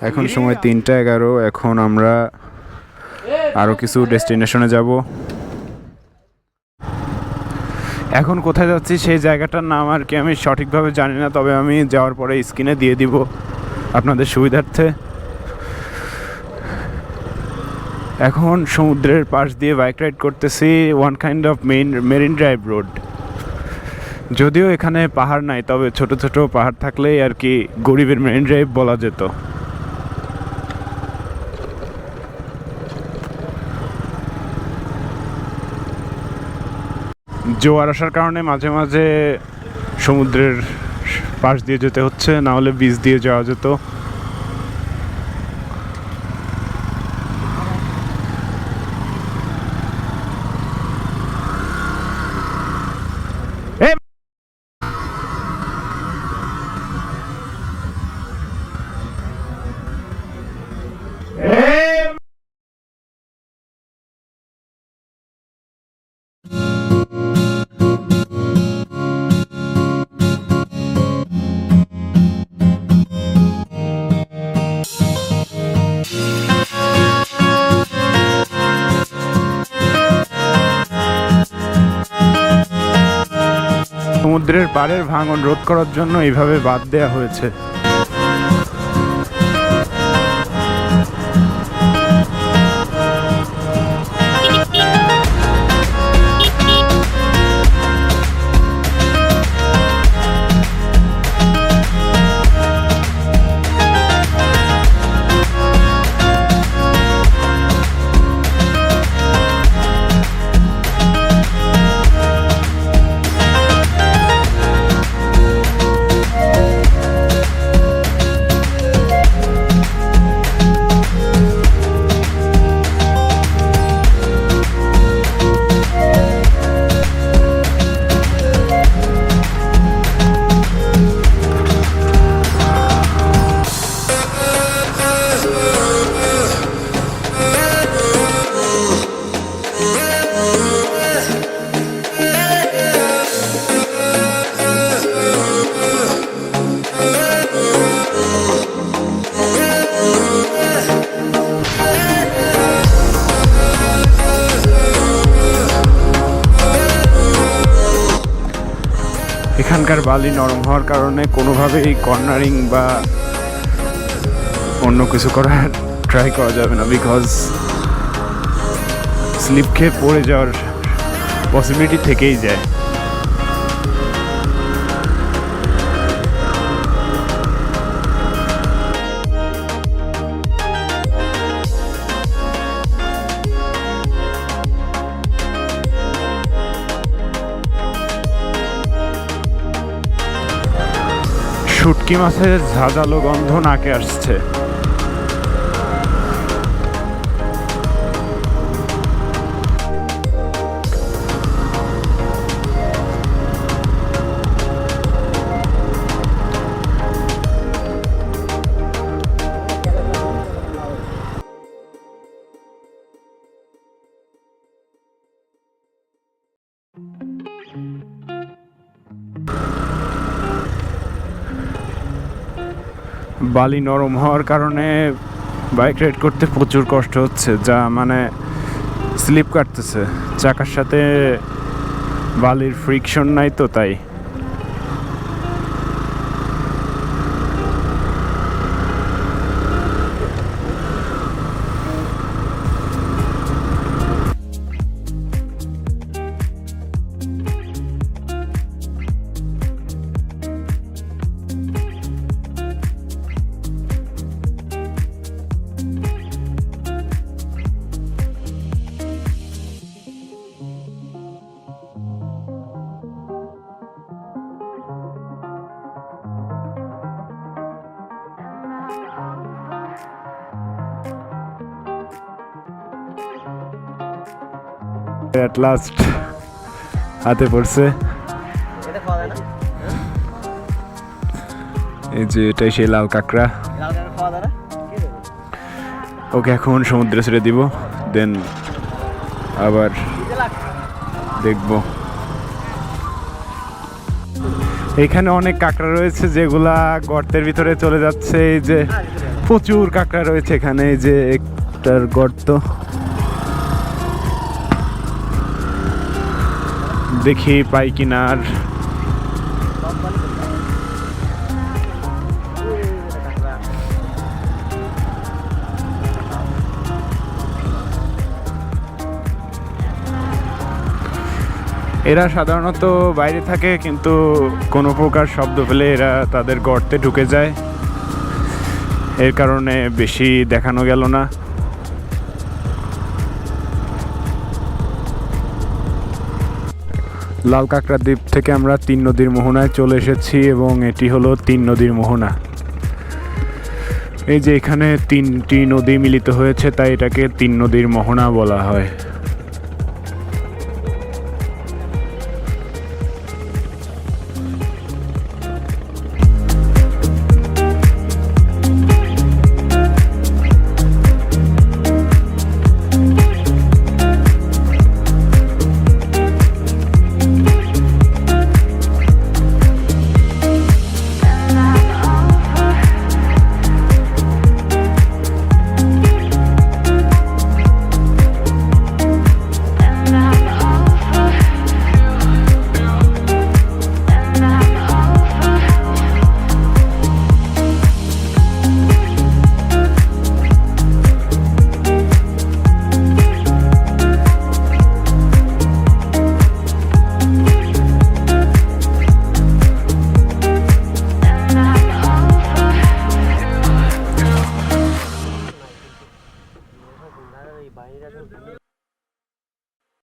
এখন সময় 3:11। এখন আমরা আরো কিছু ডেস্টিনেশনে যাব। এখন কোথায় যাচ্ছি সেই জায়গাটার নাম আর কি আমি সঠিকভাবে জানি না, তবে আমি যাওয়ার পরে স্ক্রিনে দিয়ে দিব আপনাদের সুবিধার্থে। এখন সমুদ্রের পাশ দিয়ে বাইক রাইড করতেছি, one kind of marine drive road. যদিও এখানে পাহাড় নাই, তবে ছোট ছোট পাহাড় থাকলেই আর কি গরিবের মেরিন ড্রাইভ বলা যেত। জোয়ার আসার কারণে মাঝে মাঝে সমুদ্রের পাশ দিয়ে যেতে হচ্ছে, না হলে বিচ দিয়ে যাওয়া যেত। সমুদ্রের পাড়ের ভাঙন রোধ করার জন্য এইভাবে বাঁধ দেওয়া হয়েছে। এখানকার বালি নরম হওয়ার কারণে কোনোভাবেই কর্নারিং বা অন্য কিছু করার ট্রাই করা যাবে না, বিকজ স্লিপ খেয়ে পড়ে যাওয়ার পসিবিলিটি থেকেই যায়। শুটকি মাছের ঝাঁঝালো গন্ধ নাকে আসছে। বালি নরম হওয়ার কারণে বাইক রাইড করতে প্রচুর কষ্ট হচ্ছে, যা মানে স্লিপ কাটতেছে। চাকার সাথে বালির ফ্রিকশন নাই তো, তাই। এট লাস্ট হাতে পড়ছে। এই যে এটাই সেই লাল কাঁকড়া। ওকে এখন সমুদ্রে ছেড়ে দিব, দেন আবার দেখবো। এখানে অনেক কাঁকড়া রয়েছে যেগুলা গর্তের ভিতরে চলে যাচ্ছে। এই যে প্রচুর কাঁকড়া রয়েছে এখানে, এই যে একটার গর্ত। দেখি পাই কিনা। আর এরা সাধারণত বাইরে থাকে, কিন্তু কোনো প্রকার শব্দ পেলে এরা তাদের গর্তে ঢুকে যায়, এর কারণে বেশি দেখানো গেল না। লাল কাঁকড়া দ্বীপ থেকে আমরা 3 নদীর মোহনায় চলে এসেছি এবং এটি হলো 3 নদীর মোহনা। এই যে এখানে 3টি নদী মিলিত হয়েছে, তাই এটাকে 3 নদীর মোহনা বলা হয়।